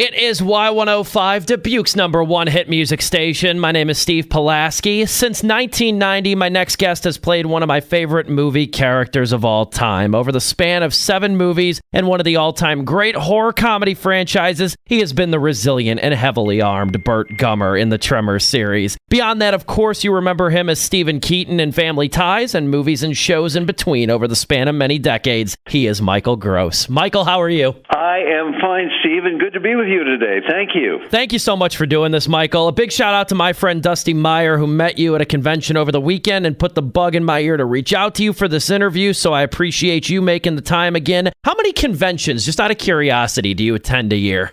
It is Y105, Dubuque's #1 hit music station. My name is Steve Pulaski. Since 1990, my next guest has played one of my favorite movie characters of all time. Over the span of 7 movies and one of the all-time great horror comedy franchises, he has been the resilient and heavily armed Burt Gummer in the Tremors series. Beyond that, of course, you remember him as Stephen Keaton in Family Ties and movies and shows in between over the span of many decades. He is Michael Gross. Michael, how are you? I am fine, Steve, and good to be with you today. Thank you. Thank you so much for doing this, Michael. A big shout out to my friend Dusty Meyer, who met you at a convention over the weekend and put the bug in my ear to reach out to you for this interview, so I appreciate you making the time again. How many conventions, just out of curiosity, do you attend a year?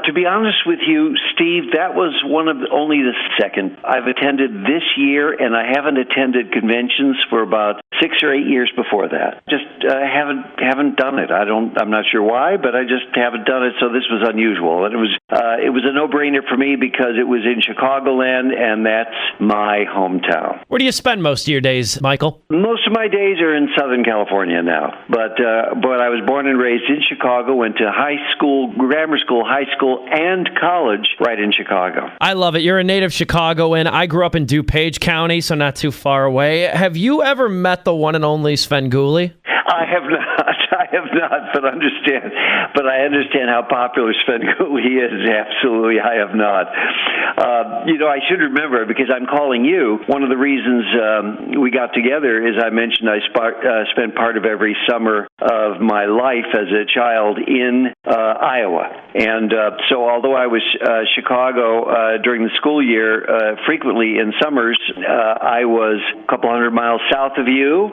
To be honest with you, Steve, that was one of only the second. I've attended this year, and I haven't attended conventions for about 6 or 8 years before that. Just haven't done it. I'm not sure why, but I just haven't done it. So this was unusual, and it was a no-brainer for me because it was in Chicagoland, and that's my hometown. Where do you spend most of your days, Michael? Most of my days are in Southern California now, but I was born and raised in Chicago. Went to high school, grammar school, high school, and college right in Chicago. I love it. You're a native Chicagoan. I grew up in DuPage County, so not too far away. Have you ever met the one and only Svengoolie? I have not, but I understand how popular Svengoolie is. Absolutely, I have not. I should remember, because I'm calling you. One of the reasons we got together is I mentioned I spent part of every summer of my life as a child in Iowa. And so although I was Chicago during the school year, frequently in summers, I was a couple hundred miles south of you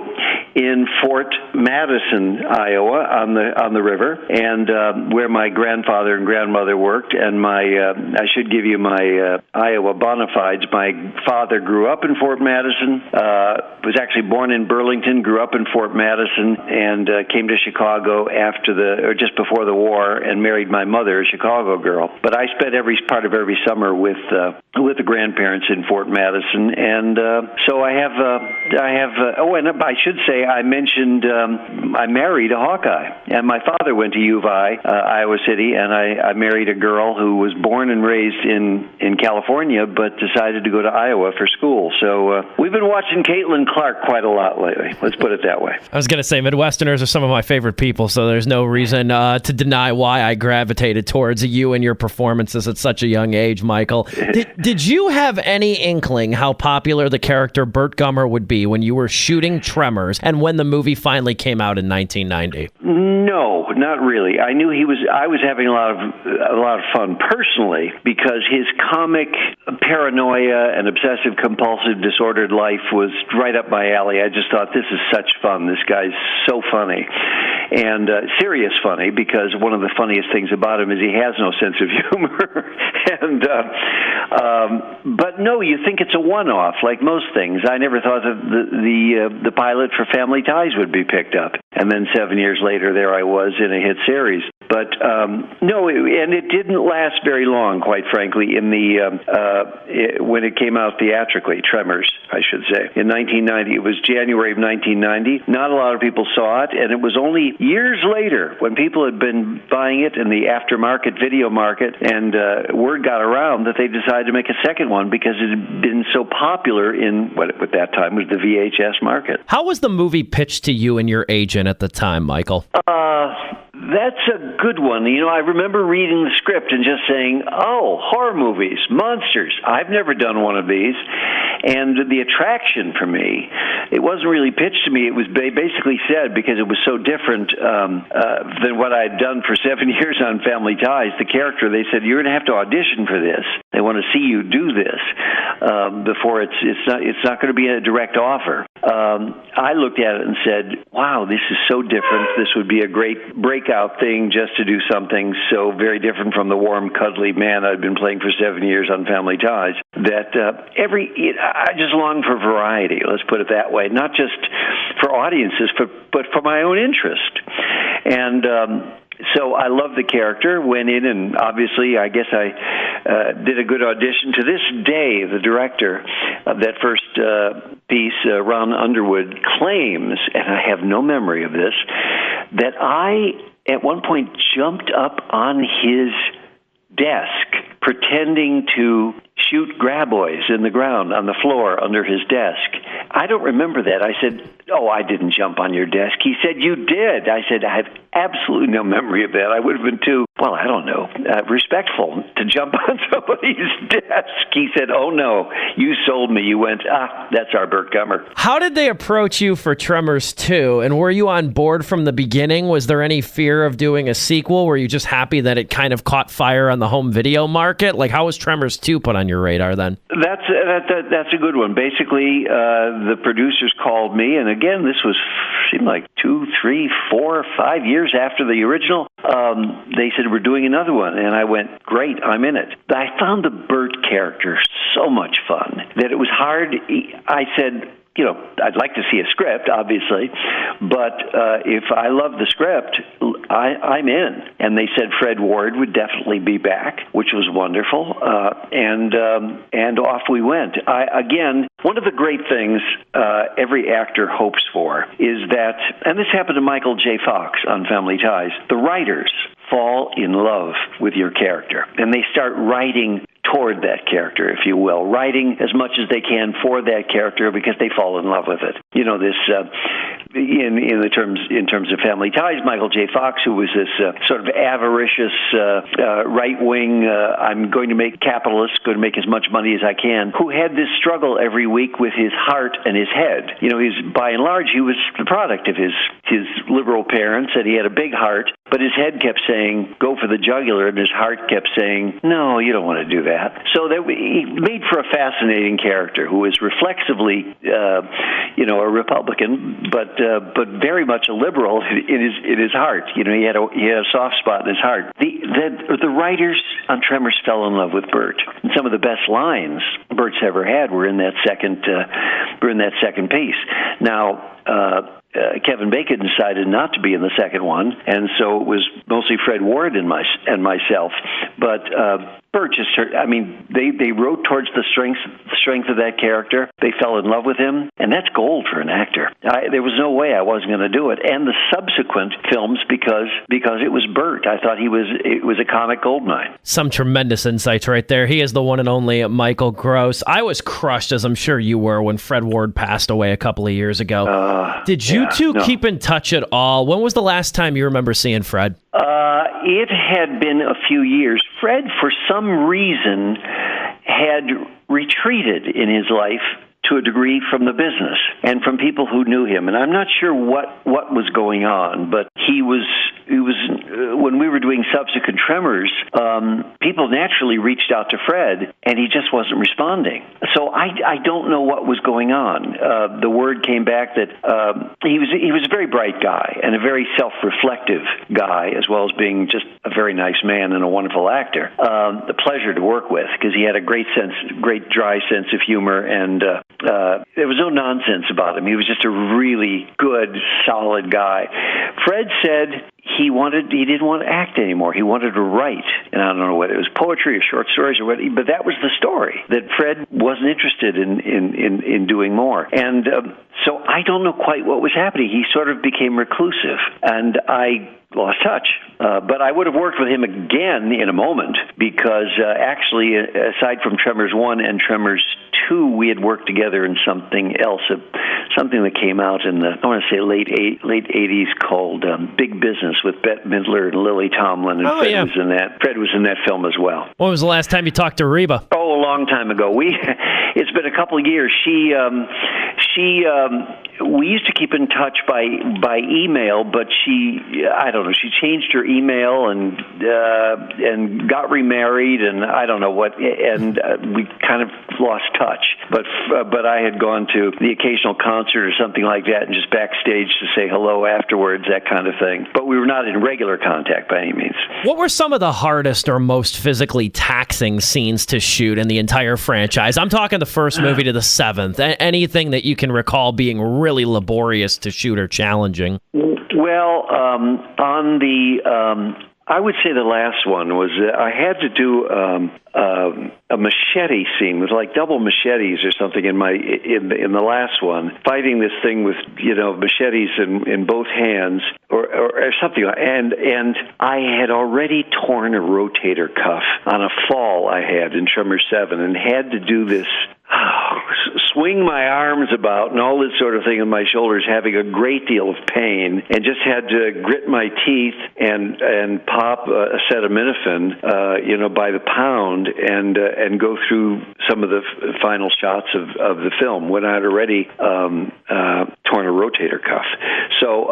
in Fort Madison, Iowa, on the river, and where my grandfather and grandmother worked. And I should give you my Iowa bona fides. My father grew up in Fort Madison, was actually born in Burlington, grew up in Fort Madison, and came to Chicago just before the war, and married my mother, a Chicago girl. But I spent part of every summer with the grandparents in Fort Madison, and so I have. And I should say, I mentioned I married a Hawkeye, and my father went to U of I, Iowa City, and I married a girl who was born and raised in California, but decided to go to Iowa for school. So we've been watching Caitlin Clark quite a lot lately. Let's put it that way. I was going to say, Midwesterners are some of my favorite people, so there's no reason to deny why I gravitated towards you and your performances at such a young age, Michael. Did you have any inkling how popular the character Burt Gummer would be when you were shooting Tremors and when the movie finally came out in 1990? No, not really. I knew I was having a lot of fun personally, because his comic paranoia and obsessive compulsive disordered life was right up my alley. I just thought, this is such fun. This guy's so funny. And serious funny, because one of the funniest things about him is he has no sense of humor. But no, you think it's a one-off, like most things. I never thought that the pilot for Family Ties would be picked up. And then 7 years later, there I was in a hit series. But no, and it didn't last very long, quite frankly, when it came out theatrically, Tremors, I should say, in 1990. It was January of 1990. Not a lot of people saw it, and it was only years later, when people had been buying it in the aftermarket video market, and word got around that they decided to make a second one because it had been so popular in what at that time was the VHS market. How was the movie pitched to you and your agent at the time, Michael? That's a good one. I remember reading the script and just saying, oh, horror movies, monsters. I've never done one of these. And the attraction for me, it wasn't really pitched to me. It was basically said, because it was so different than what I'd done for 7 years on Family Ties, the character, they said, you're going to have to audition for this. They want to see you do this before it's not going to be a direct offer. I looked at it and said, wow, this is so different. This would be a great breakout thing, just to do something so very different from the warm, cuddly man I'd been playing for 7 years on Family Ties, that I just longed for variety, let's put it that way, not just for audiences, but for my own interest. And so I loved the character, went in, and obviously I guess I did a good audition. To this day, the director of that first piece, Ron Underwood, claims, and I have no memory of this, that I, at one point, jumped up on his desk pretending to shoot graboids in the ground on the floor under his desk. I don't remember that. I said, "Oh, I didn't jump on your desk." He said, "You did." I said, "I have absolutely no memory of that. I would have been too, well, I don't know, respectful to jump on somebody's desk." He said, "Oh, no, you sold me." You went, that's our Burt Gummer. How did they approach you for Tremors 2? And were you on board from the beginning? Was there any fear of doing a sequel? Were you just happy that it kind of caught fire on the home video market? Like, how was Tremors 2 put on your radar then? That's a good one. Basically, the producers called me, and again, this seemed like 2, 3, 4, 5 years after the original. They said, "We're doing another one," and I went, "Great, I'm in it." I found the Burt character so much fun that it was hard. I said, I'd like to see a script, obviously, but if I love the script, I'm in. And they said Fred Ward would definitely be back, which was wonderful, and off we went. Again, one of the great things every actor hopes for is that, and this happened to Michael J. Fox on Family Ties, the writers fall in love with your character, and they start writing toward that character, if you will, writing as much as they can for that character because they fall in love with it. This in terms of Family Ties, Michael J. Fox, who was this sort of avaricious right-wing, I'm going to make capitalist, going to make as much money as I can, who had this struggle every week with his heart and his head. He's by and large, he was the product of his liberal parents, and he had a big heart, but his head kept saying, "Go for the jugular," and his heart kept saying, "No, you don't want to do that." So he made for a fascinating character who is reflexively, a Republican, but very much a liberal in his heart. He had a soft spot in his heart. The writers on Tremors fell in love with Burt, and some of the best lines Burt's ever had were in that second piece. Now, Kevin Bacon decided not to be in the second one, and so it was mostly Fred Ward and myself. But Burt they wrote towards the strength of that character. They fell in love with him, and that's gold for an actor. There was no way I wasn't going to do it. And the subsequent films, because it was Burt, I thought it was a comic goldmine. Some tremendous insights right there. He is the one and only Michael Gross. I was crushed, as I'm sure you were, when Fred Ward passed away a couple of years ago. Did you two keep in touch at all? When was the last time you remember seeing Fred? It had been a few years. Fred, for some reason, had retreated in his life to a degree from the business and from people who knew him. And I'm not sure what was going on, but he was when we were doing subsequent Tremors, people naturally reached out to Fred, and he just wasn't responding. So I don't know what was going on. The word came back that he was a very bright guy and a very self-reflective guy, as well as being just a very nice man and a wonderful actor. A pleasure to work with because he had a great dry sense of humor, and there was no nonsense about him. He was just a really good, solid guy. Fred said he didn't want to act anymore. He wanted to write. And I don't know whether it was poetry or short stories or what, but that was the story, that Fred wasn't interested in doing more. And so I don't know quite what was happening. He sort of became reclusive, and I lost touch. But I would have worked with him again in a moment because actually, aside from Tremors 1 and Tremors 2, we had worked together in something else, something that came out in the, I want to say, late 80s called Big Business with Bette Midler and Lily Tomlin, and Fred was in that film as well. When was the last time you talked to Reba? Oh, a long time ago. It's been a couple of years. We used to keep in touch by email, but she changed her email and got remarried, and I don't know what, and we kind of lost touch. But I had gone to the occasional concert or something like that, and just backstage to say hello afterwards, that kind of thing. But we were not in regular contact by any means. What were some of the hardest or most physically taxing scenes to shoot in the entire franchise? I'm talking the first movie to the seventh. Anything that you can recall being really laborious to shoot or challenging? Well, I would say the last one was I had to do a machete scene with like double machetes or something in the last one, fighting this thing with machetes in both hands or something. And I had already torn a rotator cuff on a fall I had in Tremors 7 and had to do this. Swing my arms about and all this sort of thing on my shoulders, having a great deal of pain, and just had to grit my teeth and pop a acetaminophen, by the pound, and go through some of the final shots of the film when I had already torn a rotator cuff. So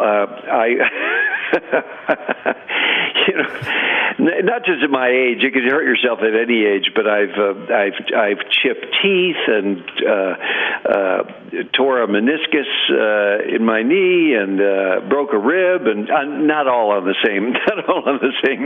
not just at my age, you can hurt yourself at any age, but I've chipped teeth and tore a meniscus in my knee and broke a rib, and not all on the same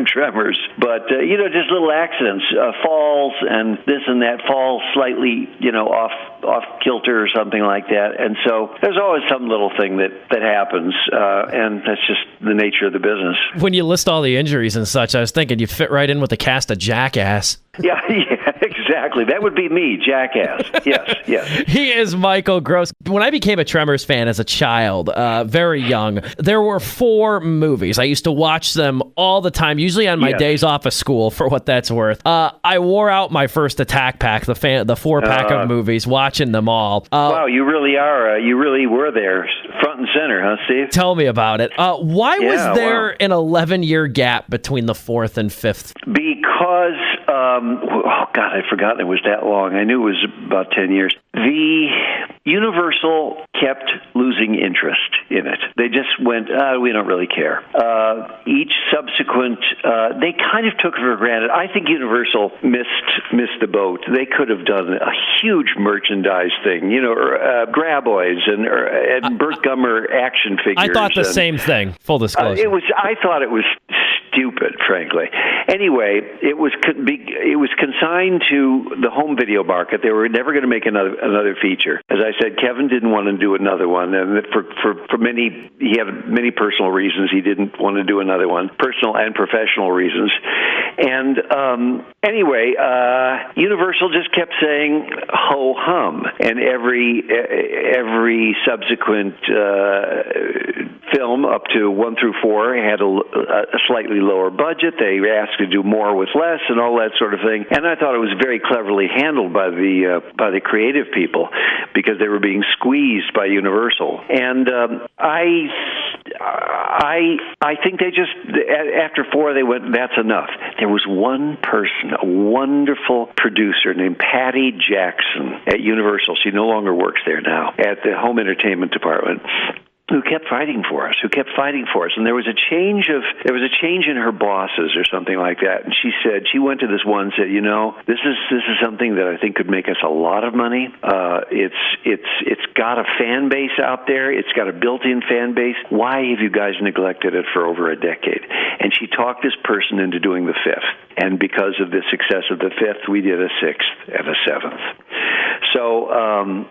Tremors, but just little accidents, falls and this and that, fall slightly off kilter or something like that, and so there's always some little thing that happens, and that's just the nature of the business. When you list all the injuries and such, I was thinking you fit right in with the cast of Jackass. Yeah, exactly. That would be me, Jackass. Yes. He is Michael Gross. When I became a Tremors fan as a child, very young, there were 4 movies. I used to watch them all the time, usually on my days off of school, for what that's worth. I wore out my first attack pack, the 4-pack of movies, watching them all. Wow, you really were there, front and center, huh, Steve? Tell me about it. Why was there an 11-year gap between the 4th and 5th? Because, I'd forgotten it was that long. I knew it was about 10 years. The Universal kept losing interest in it. They just went, we don't really care. Each subsequent, they kind of took it for granted. I think Universal missed the boat. They could have done a huge merchandise thing, Graboids and Burt Gummer action figures. I thought the same thing, full disclosure. I thought it was stupid, frankly. Anyway, it was consigned to the home video market. They were never going to make another feature. As I said, Kevin didn't want to do another one, and for many, he had many personal reasons he didn't want to do another one, personal and professional reasons. And anyway, Universal just kept saying ho hum, and every subsequent film up to 1 through 4 had a slightly lower budget. They asked to do more with less and all that sort of thing. And I thought it was very cleverly handled by the creative people, because they were being squeezed by Universal. And I think they just, after 4, they went, that's enough. There was one person, a wonderful producer named Patty Jackson at Universal. She no longer works there now, at the home entertainment department, who kept fighting for us. And there was a change in her bosses or something like that. And she went to this one and said, this is something that I think could make us a lot of money. It's got a fan base out there. It's got a built-in fan base. Why have you guys neglected it for over a decade? And she talked this person into doing the 5th. And because of the success of the 5th, we did a 6th and a 7th. So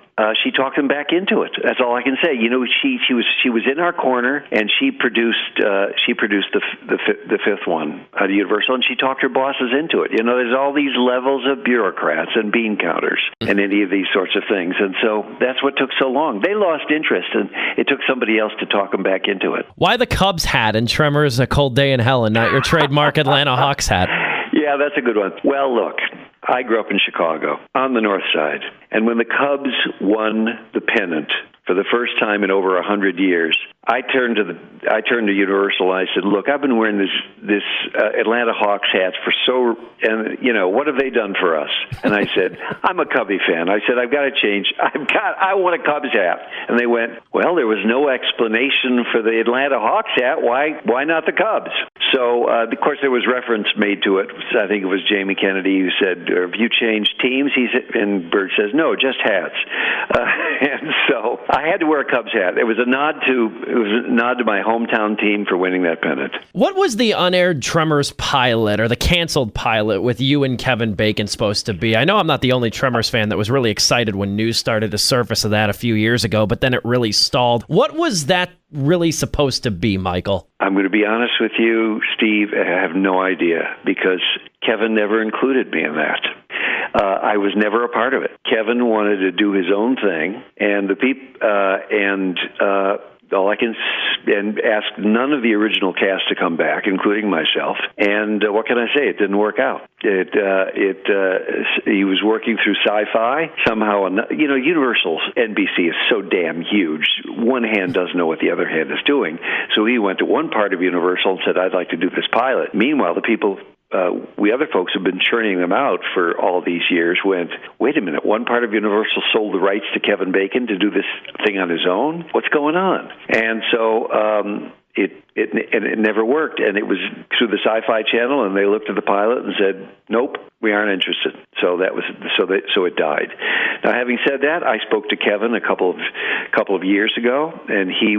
she talked him back into it. That's all I can say. She was in our corner, and she produced the 5th one at Universal, and she talked her bosses into it. There's all these levels of bureaucrats and bean counters and any of these sorts of things, and so that's what took so long. They lost interest, and it took somebody else to talk them back into it. Why the Cubs hat in Tremors: A Cold Day in Hell, and not your trademark Atlanta Hawks hat? Yeah, that's a good one. Well, look, I grew up in Chicago on the North Side, and when the Cubs won the pennant for the first time in over 100 years, I turned to Universal and I said, "Look, I've been wearing this Atlanta Hawks hat what have they done for us?" And I said, "I'm a Cubby fan." I said, "I've got to change. I want a Cubs hat." And they went, "Well, there was no explanation for the Atlanta Hawks hat. Why not the Cubs?" So, of course, there was reference made to it. I think it was Jamie Kennedy who said, "Have you changed teams?" And Burt says, "No, just hats." And so I had to wear a Cubs hat. It was a nod to my hometown team for winning that pennant. What was the unaired Tremors pilot, or the canceled pilot, with you and Kevin Bacon supposed to be? I know I'm not the only Tremors fan that was really excited when news started to surface of that a few years ago, but then it really stalled. What was that really supposed to be, Michael? I'm going to be honest with you, Steve. I have no idea because Kevin never included me in that. I was never a part of it. Kevin wanted to do his own thing, and all I can and ask none of the original cast to come back, including myself. And what can I say? It didn't work out. He was working through Sci-Fi somehow. Universal's NBC is so damn huge. One hand doesn't know what the other hand is doing. So he went to one part of Universal and said, "I'd like to do this pilot." Meanwhile, the people. We other folks have been churning them out for all these years went, wait a minute, one part of Universal sold the rights to Kevin Bacon to do this thing on his own? What's going on? And so it never worked. And it was through the Sci-Fi Channel, and they looked at the pilot and said, nope, we aren't interested. So it died. Now, having said that, I spoke to Kevin a couple of years ago, and he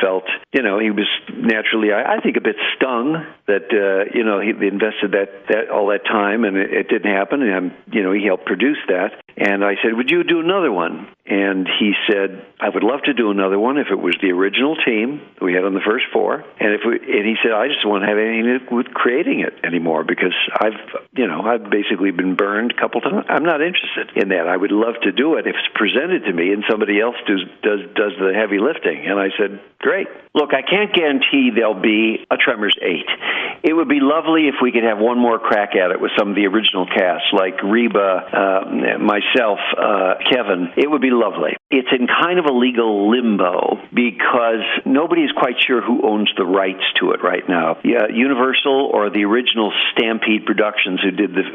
felt, he was naturally, I think, a bit stung that he invested that all that time, and it didn't happen. And he helped produce that. And I said, would you do another one? And he said, I would love to do another one if it was the original team we had on the first four. And he said, I just don't have anything to do with creating it anymore because I've basically been burned a couple times. I'm not interested in that. I would love to do it if it's presented to me and somebody else does the heavy lifting. And I said, great. Look, I can't guarantee there'll be a Tremors 8. It would be lovely if we could have one more crack at it with some of the original cast, like Reba, myself, Kevin. It would be lovely. It's in kind of a legal limbo because nobody is quite sure who owns the rights to it right now. Universal or the original Stampede Productions,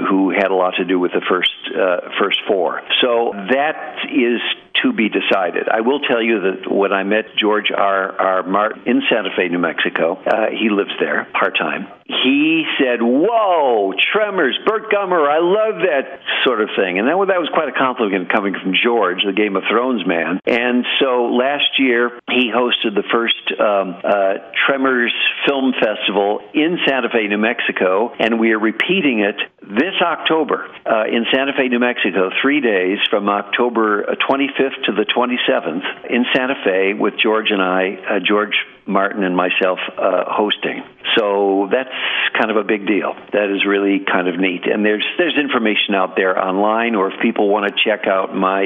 who had a lot to do with the first four. So that is to be decided. I will tell you that when I met George R. Martin in Santa Fe, New Mexico, he lives there part-time. He said, whoa, Tremors, Burt Gummer, I love that sort of thing. And that was quite a compliment coming from George, the Game of Thrones man. And so last year, he hosted the first Tremors Film Festival in Santa Fe, New Mexico, and we are repeating it this October in Santa Fe, New Mexico, 3 days from October 25th to the 27th in Santa Fe with George and I, George Martin and myself hosting. So that's kind of a big deal. That is really kind of neat. And there's information out there online, or if people want to check out my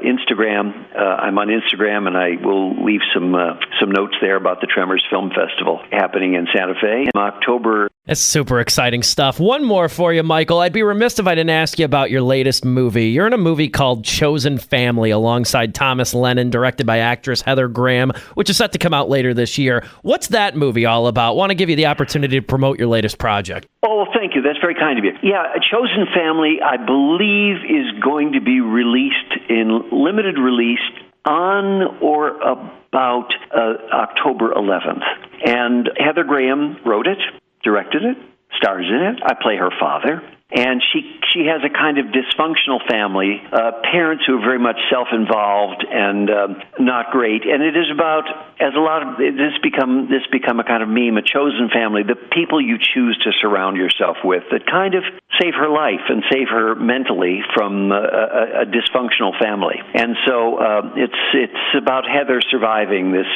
Instagram, I'm on Instagram, and I will leave some notes there about the Tremors Film Festival happening in Santa Fe in October. That's super exciting stuff. One more for you, Michael. I'd be remiss if I didn't ask you about your latest movie. You're in a movie called Chosen Family alongside Thomas Lennon, directed by actress Heather Graham, which is set to come out later this year. What's that movie all about? Want to give you the opportunity to promote your latest project. Oh, thank you. That's very kind of you. Yeah, Chosen Family, I believe, is going to be released in limited release on or about October 11th. And Heather Graham wrote it, directed it, stars in it. I play her father. And she has a kind of dysfunctional family, parents who are very much self-involved and not great. And it is about, as a lot of this become a kind of meme, a chosen family, the people you choose to surround yourself with that kind of save her life and save her mentally from a dysfunctional family. And so it's about Heather surviving this,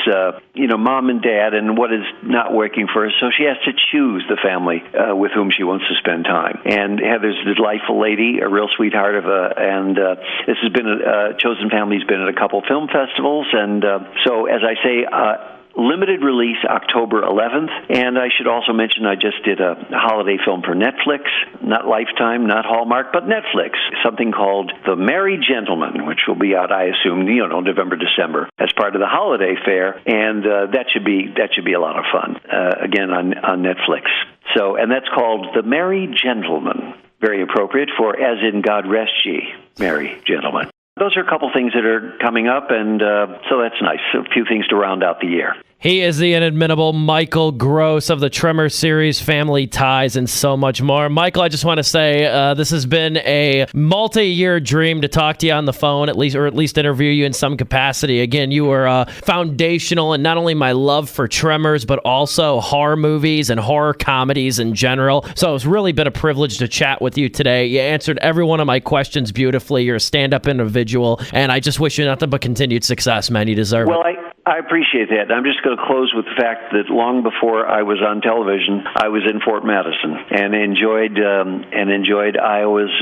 mom and dad and what is not working for her. So she has to choose the family with whom she wants to spend time. And Heather's a delightful lady, a real sweetheart and this has been Chosen Family's been at a couple film festivals, and so as I say, limited release October 11th. And I should also mention I just did a holiday film for Netflix, not Lifetime, not Hallmark, but Netflix, something called The Merry Gentleman, which will be out, I assume, November, December, as part of the holiday fair, and that should be a lot of fun. Again on Netflix. So, and that's called The Merry Gentleman. Very appropriate for as in God rest ye, merry gentlemen. Those are a couple things that are coming up, and so that's nice. A few things to round out the year. He is the inimitable Michael Gross of the Tremors series, Family Ties, and so much more. Michael, I just want to say this has been a multi-year dream to talk to you on the phone, at least interview you in some capacity. Again, you were foundational in not only my love for Tremors, but also horror movies and horror comedies in general. So it's really been a privilege to chat with you today. You answered every one of my questions beautifully. You're a stand-up individual, and I just wish you nothing but continued success, man. You deserve it. I appreciate that. I'm just going to close with the fact that long before I was on television, I was in Fort Madison and enjoyed Iowa's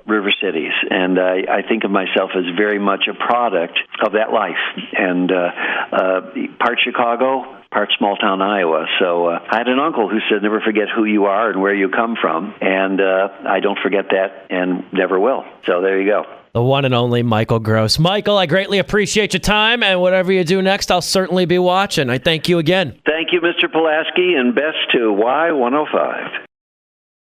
river cities, and I think of myself as very much a product of that life, and part Chicago, part small town Iowa. So I had an uncle who said, never forget who you are and where you come from, and I don't forget that and never will. So there you go. The one and only Michael Gross. Michael, I greatly appreciate your time, and whatever you do next, I'll certainly be watching. I thank you again. Thank you, Mr. Pulaski, and best to Y105.